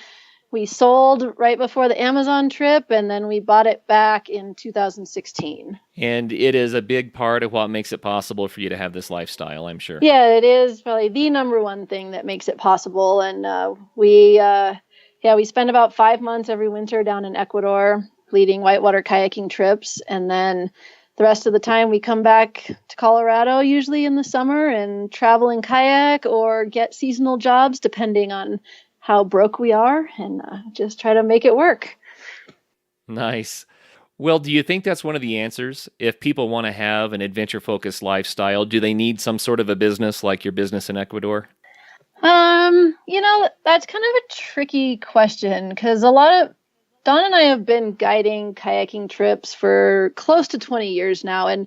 we sold right before the Amazon trip, and then we bought it back in 2016. And it is a big part of what makes it possible for you to have this lifestyle, I'm sure. Yeah, it is probably the number one thing that makes it possible. And we spend about 5 months every winter down in Ecuador leading whitewater kayaking trips. And then the rest of the time we come back to Colorado, usually in the summer, and travel in kayak or get seasonal jobs depending on how broke we are, and just try to make it work. Nice. Well, do you think that's one of the answers? If people want to have an adventure-focused lifestyle, do they need some sort of a business like your business in Ecuador? That's kind of a tricky question, because Don and I have been guiding kayaking trips for close to 20 years now, and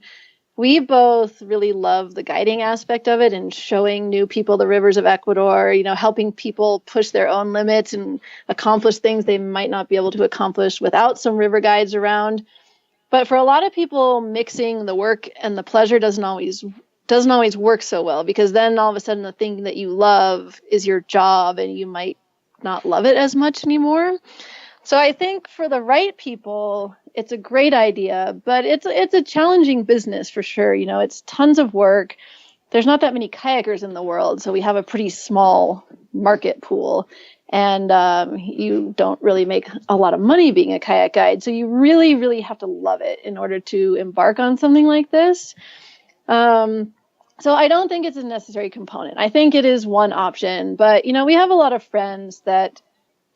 we both really love the guiding aspect of it and showing new people the rivers of Ecuador, helping people push their own limits and accomplish things they might not be able to accomplish without some river guides around. But for a lot of people, mixing the work and the pleasure doesn't always work so well, because then all of a sudden the thing that you love is your job and you might not love it as much anymore. So I think for the right people, it's a great idea, but it's a challenging business for sure. It's tons of work. There's not that many kayakers in the world, so we have a pretty small market pool, and you don't really make a lot of money being a kayak guide. So you really, really have to love it in order to embark on something like this. So I don't think it's a necessary component. I think it is one option, but we have a lot of friends that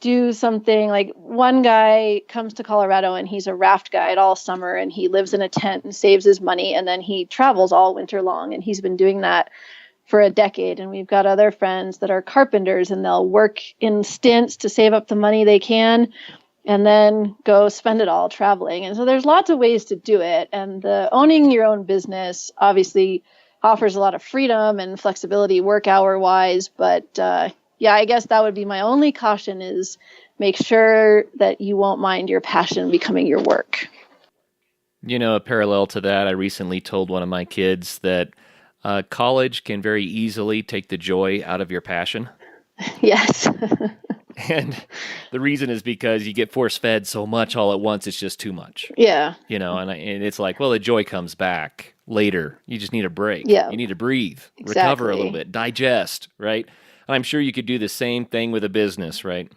do something like, one guy comes to Colorado and he's a raft guide all summer, and he lives in a tent and saves his money, and then he travels all winter long, and he's been doing that for a decade. And we've got other friends that are carpenters, and they'll work in stints to save up the money they can and then go spend it all traveling. And so there's lots of ways to do it. And owning your own business obviously offers a lot of freedom and flexibility work hour wise, but yeah, I guess that would be my only caution, is make sure that you won't mind your passion becoming your work. A parallel to that, I recently told one of my kids that college can very easily take the joy out of your passion. Yes. And the reason is because you get force-fed so much all at once, it's just too much. Yeah. And it's like, well, the joy comes back later. You just need a break. Yeah. You need to breathe, Exactly. Recover a little bit, digest, right? I'm sure you could do the same thing with a business, right?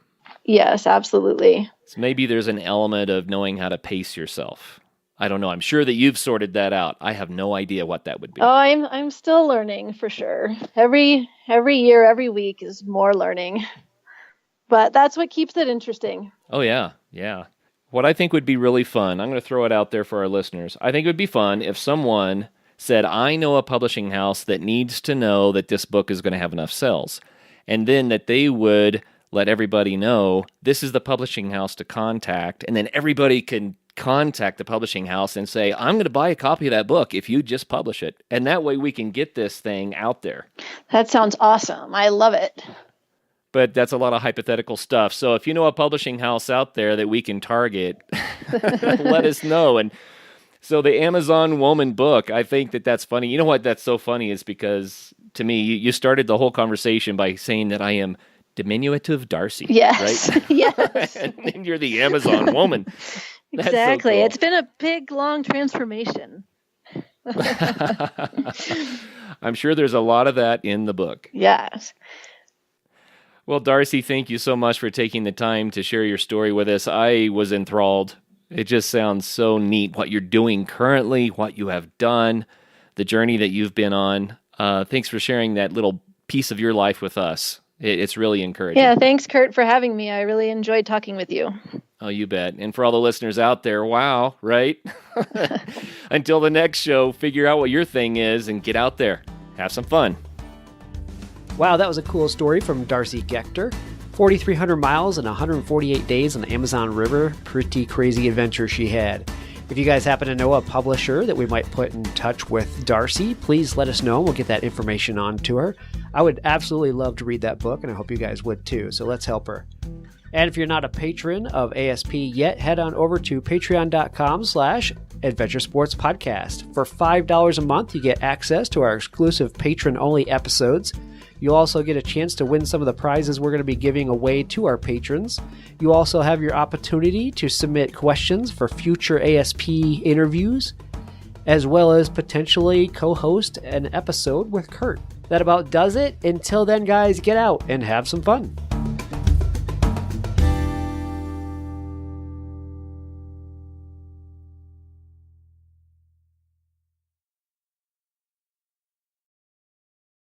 Yes, absolutely. So maybe there's an element of knowing how to pace yourself. I don't know. I'm sure that you've sorted that out. I have no idea what that would be. Oh, I'm still learning for sure. Every year, every week is more learning. But that's what keeps it interesting. Oh, yeah. Yeah. What I think would be really fun, I'm going to throw it out there for our listeners. I think it would be fun if someone said, I know a publishing house that needs to know that this book is going to have enough sales. And then that they would let everybody know this is the publishing house to contact. And then everybody can contact the publishing house and say, I'm going to buy a copy of that book if you just publish it. And that way we can get this thing out there. That sounds awesome. I love it. But that's a lot of hypothetical stuff. So if you know a publishing house out there that we can target, let us know. And so the Amazon Woman book, I think that's funny. You know what that's so funny is because, to me, you started the whole conversation by saying that I am diminutive Darcy. Yes. Right? Yes. And then you're the Amazon Woman. That's Exactly. so cool. It's been a big, long transformation. I'm sure there's a lot of that in the book. Yes. Well, Darcy, thank you so much for taking the time to share your story with us. I was enthralled. It just sounds so neat what you're doing currently, what you have done, the journey that you've been on. Thanks for sharing that little piece of your life with us. It's really encouraging. Yeah, thanks, Kurt, for having me. I really enjoyed talking with you. Oh, you bet. And for all the listeners out there, wow, right? Until the next show, figure out what your thing is and get out there. Have some fun. Wow, that was a cool story from Darcy Gaechter. 4,300 miles and 148 days on the Amazon River. Pretty crazy adventure she had. If you guys happen to know a publisher that we might put in touch with Darcy, please let us know. We'll get that information on to her. I would absolutely love to read that book, and I hope you guys would too, so let's help her. And if you're not a patron of ASP yet, head on over to patreon.com/Adventure Sports Podcast. For $5 a month, you get access to our exclusive patron-only episodes. You'll also get a chance to win some of the prizes we're going to be giving away to our patrons. You also have your opportunity to submit questions for future ASP interviews, as well as potentially co-host an episode with Kurt. That about does it. Until then, guys, get out and have some fun.